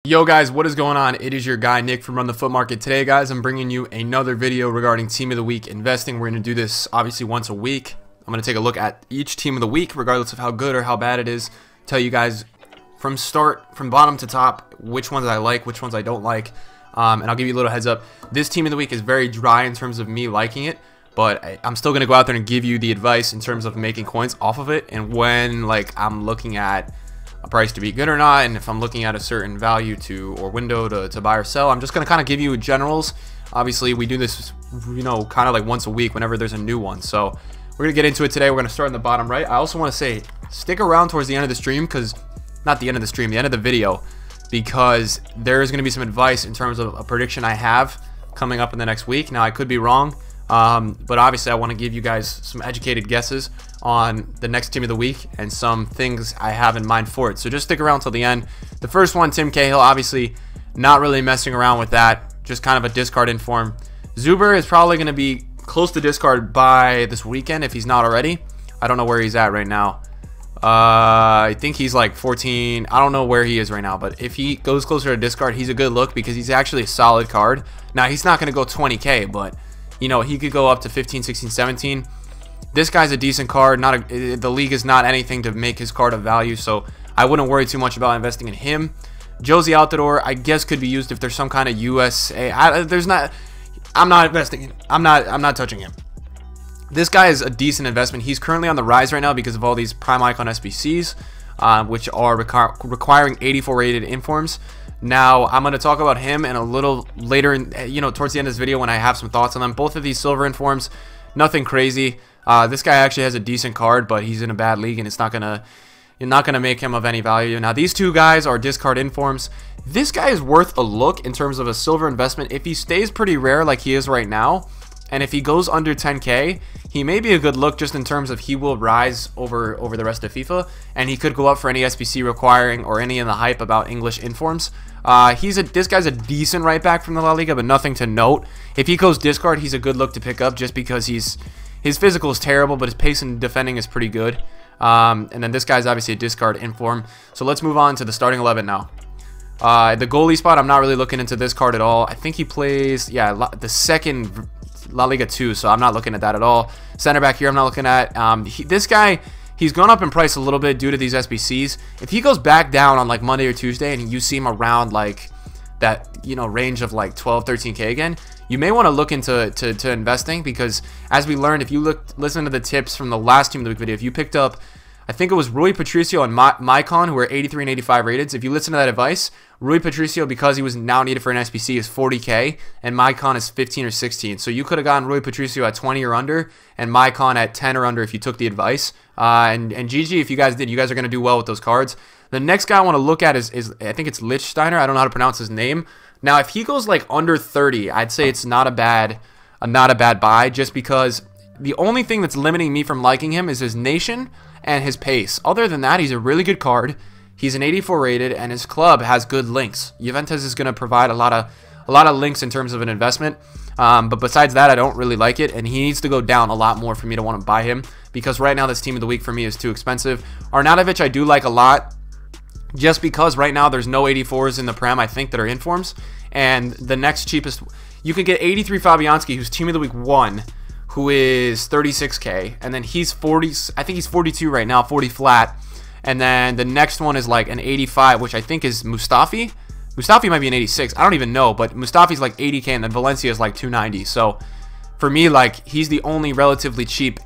Yo guys, what is going on? It is your guy Nick from Run the Foot Market. Today guys, I'm bringing you another video regarding Team of the Week investing. We're going to do this obviously once a week. I'm going to take a look at each team of the week regardless of how good or how bad it is. Tell you guys from bottom to top which ones I like, which ones I don't like. And I'll give you a little heads up. This team of the week is very dry in terms of me liking it, but I'm still going to go out there and give you the advice in terms of making coins off of it and when I'm looking at a price to be good or not, and if I'm looking at a certain value or window to buy or sell. I'm just going to kind of give you generals. Obviously we do this, kind of like once a week whenever there's a new one. So we're going to get into it today. We're going to start in the bottom right. I also want to say stick around towards the end of the stream, because not the end of the stream, the end of the video, because there is going to be some advice in terms of a prediction I have coming up in the next week. Now I could be wrong, but obviously I want to give you guys some educated guesses on the next team of the week and some things I have in mind for it. So just stick around till the end. The first one, Tim Cahill, obviously not really messing around with that, just kind of a discard inform. Zuber is probably going to be close to discard by this weekend if he's not already. I don't know where he's at right now. I think he's like 14. I don't know where he is right now, but if he goes closer to discard, he's a good look because he's actually a solid card. Now he's not going to go 20k, but he could go up to 15, 16, 17. This guy's a decent card. The league is not anything to make his card of value, so I wouldn't worry too much about investing in him. Josie Altidore, I guess, could be used if there's some kind of USA. I'm not investing in. I'm not touching him. This guy is a decent investment. He's currently on the rise right now because of all these prime icon SBCs, which are requiring 84 rated informs. Now I'm going to talk about him and a little later, towards the end of this video when I have some thoughts on them. Both of these silver informs, nothing crazy. This guy actually has a decent card, but he's in a bad league, and you're not gonna make him of any value. Now these two guys are discard informs. This guy is worth a look in terms of a silver investment if he stays pretty rare like he is right now, and if he goes under 10k, he may be a good look just in terms of he will rise over the rest of FIFA, and he could go up for any SBC requiring or any in the hype about English informs. This guy's a decent right back from the La Liga, but nothing to note. If he goes discard, he's a good look to pick up just because his physical is terrible, but his pace and defending is pretty good. And then this guy's obviously a discard inform. So let's move on to the starting 11 now. The goalie spot, I'm not really looking into this card at all. I think he plays, the second La Liga 2, so I'm not looking at that at all. Center back here, I'm not looking at. This guy, he's gone up in price a little bit due to these SBCs. If he goes back down on like Monday or Tuesday and you see him around like that, range of like 12, 13k again, you may want to look into investing, because as we learned, if you listen to the tips from the last team of the week video, if you picked up, I think it was Rui Patricio and Maicon, who were 83 and 85 rated. If you listen to that advice, Rui Patricio, because he was now needed for an SBC, is 40k, and Maicon is 15 or 16. So you could have gotten Rui Patricio at 20 or under, and Maicon at 10 or under if you took the advice. And GG if you guys did. You guys are going to do well with those cards. The next guy I want to look at is I think it's Lichtsteiner. I don't know how to pronounce his name. Now, if he goes like under 30, I'd say it's not a bad buy, just because the only thing that's limiting me from liking him is his nation and his pace. Other than that, he's a really good card. He's an 84 rated, and his club has good links. Juventus is going to provide a lot of links in terms of an investment. But besides that, I don't really like it, and he needs to go down a lot more for me to want to buy him, because right now this team of the week for me is too expensive. Arnautovic I do like a lot, just because right now there's no 84s in the Prem, I think, that are informs. And the next cheapest, you could get 83 Fabianski, who's team of the week 1, who is 36k. And then he's 40, I think he's 42 right now, 40 flat. And then the next one is like an 85, which I think is Mustafi. Mustafi might be an 86. I don't even know, but Mustafi's like 80k, and then Valencia is like 290. So for me, like, he's the only relatively cheap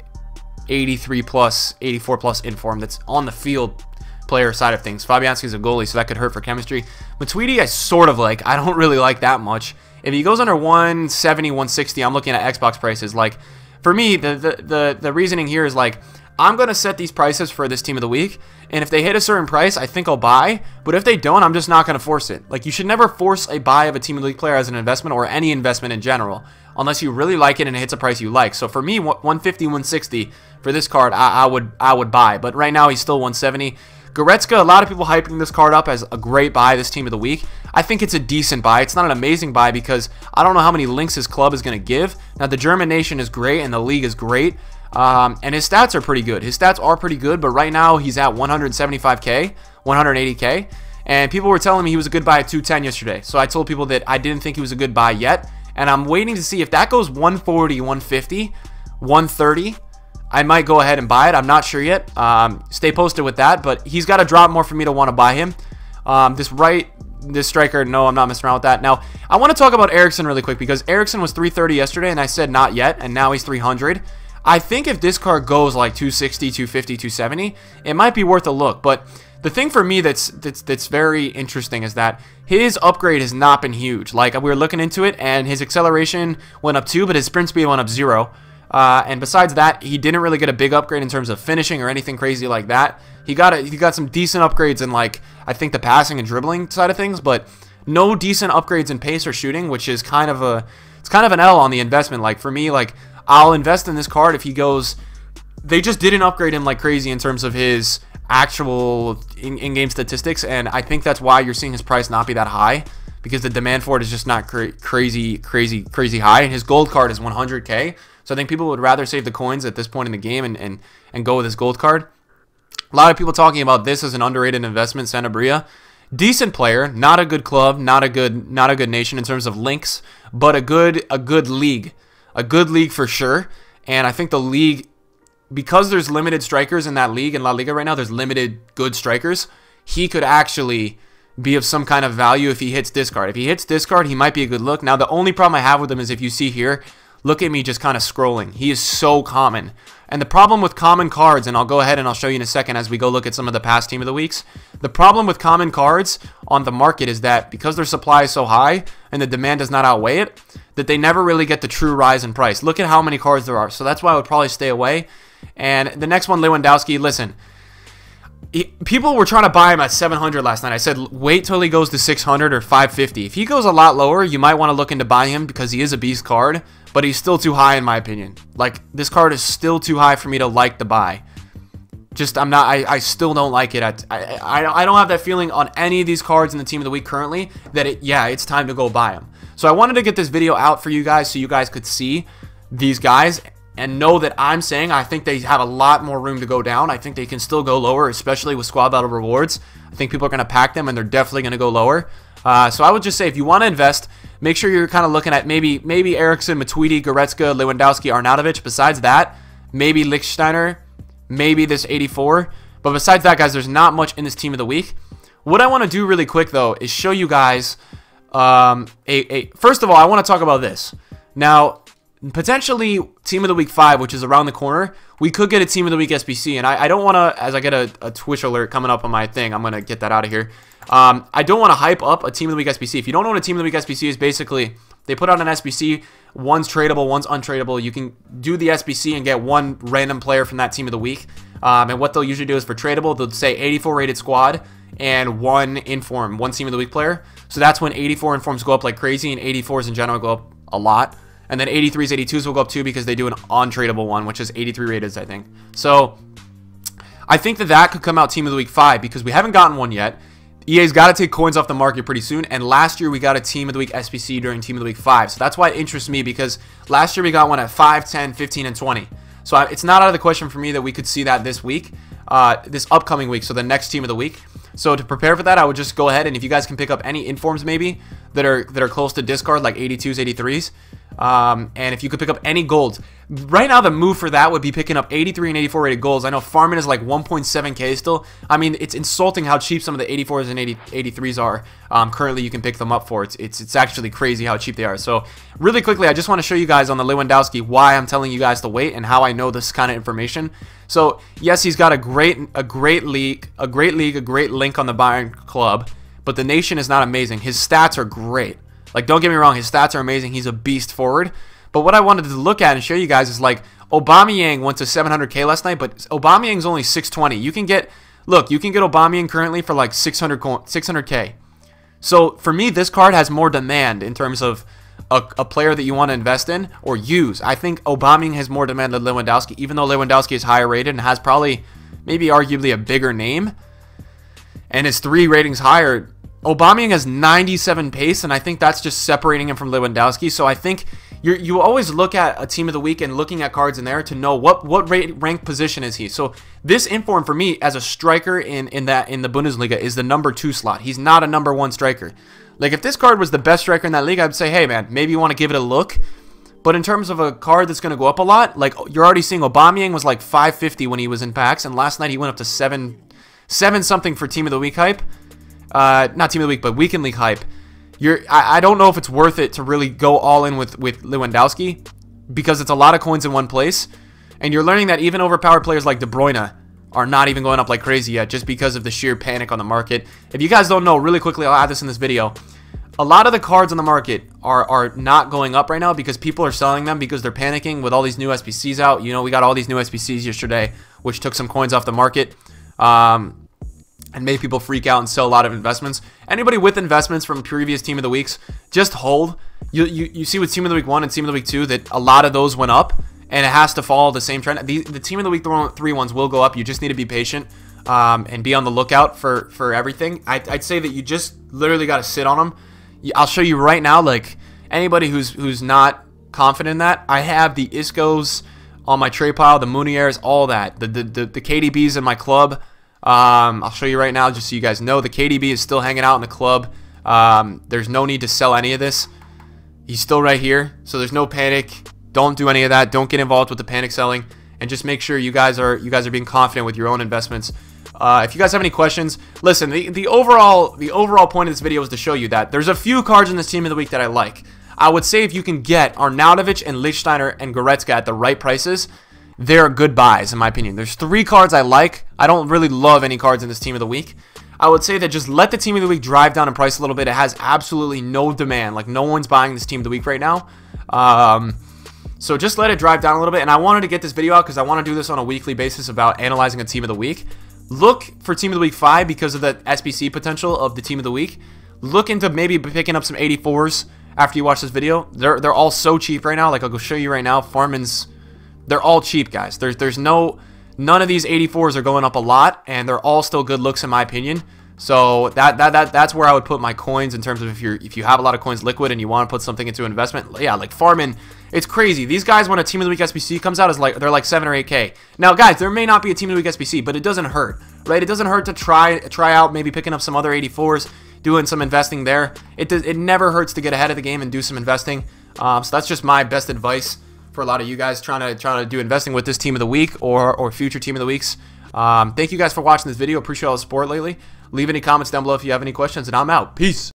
83 plus, 84 plus inform that's on the field player side of things. Fabianski's a goalie, so that could hurt for chemistry. Matuidi I sort of like. I don't really like that much. If he goes under 170, 160, I'm looking at Xbox prices. Like, for me, the reasoning here is like, I'm going to set these prices for this team of the week, and if they hit a certain price, I think I'll buy, but if they don't, I'm just not going to force it. Like, you should never force a buy of a team of the week player as an investment, or any investment in general, unless you really like it and it hits a price you like. So for me, 150, 160 for this card, I would buy, but right now he's still 170. Goretzka, a lot of people hyping this card up as a great buy this team of the week. I think it's a decent buy. It's not an amazing buy because I don't know how many links his club is going to give. Now, the German nation is great and the league is great, and his stats are pretty good. His stats are pretty good, but right now he's at 175k, 180k, And people were telling me he was a good buy at 210 yesterday. So I told people that I didn't think he was a good buy yet. And I'm waiting to see if that goes 140, 150, 130. I might go ahead and buy it. I'm not sure yet. Stay posted with that. But he's got to drop more for me to want to buy him. This striker, no, I'm not messing around with that. Now, I want to talk about Eriksson really quick because Eriksson was 330 yesterday, and I said not yet, and now he's 300. I think if this card goes like 260, 250, 270, it might be worth a look. But the thing for me that's very interesting is that his upgrade has not been huge. Like, we were looking into it, and his acceleration went up 2, but his sprint speed went up 0. And besides that, he didn't really get a big upgrade in terms of finishing or anything crazy like that. He got some decent upgrades in, like, I think the passing and dribbling side of things, but no decent upgrades in pace or shooting, which is kind of an L on the investment. Like, for me, like, I'll invest in this card if he goes. They just didn't upgrade him like crazy in terms of his actual in-game statistics, and I think that's why you're seeing his price not be that high, because the demand for it is just not crazy high, and his gold card is 100k. So I think people would rather save the coins at this point in the game and go with his gold card. A lot of people talking about this as an underrated investment. Sanabria, decent player, not a good club, not a good nation in terms of links, but a good league for sure. And I think the league, because there's limited strikers in that league in La Liga right now, there's limited good strikers. He could actually be of some kind of value if he hits discard. If he hits discard, he might be a good look. Now, the only problem I have with him is if you see here, look at me just kind of scrolling. He is so common. And the problem with common cards, and I'll go ahead and I'll show you in a second as we go look at some of the past Team of the Weeks. The problem with common cards on the market is that because their supply is so high and the demand does not outweigh it, that they never really get the true rise in price. Look at how many cards there are. So that's why I would probably stay away. And the next one, Lewandowski, listen. People were trying to buy him at 700 last night. I said, wait till he goes to 600 or 550. If he goes a lot lower, you might want to look into buying him because he is a beast card, but he's still too high in my opinion. Like, this card is still too high for me to like the buy. Just, I still don't like it. I don't have that feeling on any of these cards in the Team of the Week currently that it's time to go buy them. So I wanted to get this video out for you guys so you guys could see these guys and know that I'm saying I think they have a lot more room to go down. I think they can still go lower, especially with squad battle rewards. I think people are going to pack them, and they're definitely going to go lower. So I would just say if you want to invest, make sure you're kind of looking at maybe Eriksson, Matuidi, Goretzka, Lewandowski, Arnautovic. Besides that, maybe Lichtsteiner, maybe this 84. But besides that, guys, there's not much in this Team of the Week. What I want to do really quick, though, is show you guys first of all, I want to talk about this. Now, potentially Team of the Week 5, which is around the corner, we could get a Team of the Week SBC, and I don't want to, as I get a Twitch alert coming up on my thing, I'm going to get that out of here. I don't want to hype up a Team of the Week SBC. If you don't know what a Team of the Week SBC is, basically, they put out an SBC, one's tradable, one's untradeable. You can do the SBC and get one random player from that Team of the Week, and what they'll usually do is for tradable, they'll say 84 rated squad and one inform, one Team of the Week player. So that's when 84 informs go up like crazy, and 84s in general go up a lot. And then 83s, 82s will go up too because they do an untradeable one, which is 83 rated, I think. So I think that could come out Team of the Week 5 because we haven't gotten one yet. EA's got to take coins off the market pretty soon, and last year we got a Team of the Week SBC during Team of the Week 5. So that's why it interests me, because last year we got one at 5, 10, 15, and 20. So it's not out of the question for me that we could see that this week, this upcoming week, so the next Team of the Week. So to prepare for that, I would just go ahead, and if you guys can pick up any informs maybe that are close to discard, like 82s, 83s, and if you could pick up any golds. Right now, the move for that would be picking up 83 and 84 rated golds. I know farming is like 1.7k still. I mean, it's insulting how cheap some of the 84s and 83s are. Currently, you can pick them up for. It's actually crazy how cheap they are. So really quickly, I just want to show you guys on the Lewandowski why I'm telling you guys to wait and how I know this kind of information. So yes, he's got a great league, a great link on the Bayern club, but the nation is not amazing. His stats are great. Like, don't get me wrong, his stats are amazing. He's a beast forward. But what I wanted to look at and show you guys is, like, Aubameyang went to 700k last night, but Aubameyang's only 620. You can get Aubameyang currently for like 600k. So for me, this card has more demand in terms of a player that you want to invest in or use. I think Aubameyang has more demand than Lewandowski, even though Lewandowski is higher rated and has probably, maybe arguably a bigger name, and is 3 ratings higher. Aubameyang has 97 pace, and I think that's just separating him from Lewandowski. So I think you always look at a team of the week and looking at cards in there to know what rank position is he. So this Inform for me as a striker in the Bundesliga is the number 2 slot. He's not a number 1 striker. Like if this card was the best striker in that league, I'd say, hey man, maybe you want to give it a look. But in terms of a card that's going to go up a lot, like you're already seeing Aubameyang was like 550 when he was in packs, and last night he went up to 7 something for Team of the Week hype. Not Team of the Week, but Weekend League hype. I don't know if it's worth it to really go all in with Lewandowski, because it's a lot of coins in one place, and you're learning that even overpowered players like De Bruyne are not even going up like crazy yet, just because of the sheer panic on the market. If you guys don't know, really quickly, I'll add this in this video. A lot of the cards on the market are not going up right now because people are selling them because they're panicking with all these new SBCs out. You know, we got all these new SBCs yesterday, which took some coins off the market. And made people freak out and sell a lot of investments. Anybody with investments from previous Team of the Weeks, just hold. You see with Team of the Week 1 and Team of the Week 2 that a lot of those went up, and it has to follow the same trend. The Team of the Week 3 ones will go up. You just need to be patient and be on the lookout for everything. I'd say that you just literally got to sit on them. I'll show you right now, like anybody who's not confident in that, I have the Iscos on my trade pile, the Muniers, all that, the KDBs in my club. I'll show you right now just so you guys know. The KDB is still hanging out in the club. There's no need to sell any of this. He's still right here, so there's no panic. Don't do any of that. Don't get involved with the panic selling, and just make sure you guys are being confident with your own investments. If you guys have any questions, listen, the overall point of this video is to show you that there's a few cards in this Team of the Week that I like. I would say if you can get Arnautovic and Lichtsteiner and Goretzka at the right prices, they're good buys, in my opinion. There's 3 cards I like. I don't really love any cards in this Team of the Week. I would say that just let the Team of the Week drive down in price a little bit. It has absolutely no demand. Like, no one's buying this Team of the Week right now. So just let it drive down a little bit. And I wanted to get this video out because I want to do this on a weekly basis about analyzing a Team of the Week. Look for Team of the Week 5 because of the SBC potential of the Team of the Week. Look into maybe picking up some 84s after you watch this video. They're all so cheap right now. Like, I'll go show you right now. Farman's... They're all cheap, guys. None of these 84s are going up a lot, and they're all still good looks in my opinion. So that's where I would put my coins in terms of if you have a lot of coins liquid and you want to put something into investment. Yeah, like Farman, it's crazy. These guys, when a Team of the Week SBC comes out, they're like 7 or 8K. Now, guys, there may not be a Team of the Week SBC, but it doesn't hurt, right? It doesn't hurt to try out maybe picking up some other 84s, doing some investing there. It never hurts to get ahead of the game and do some investing. So that's just my best advice for a lot of you guys trying to do investing with this Team of the Week or future Team of the Weeks. Thank you guys for watching this video. Appreciate all the support lately. Leave any comments down below if you have any questions, and I'm out. Peace.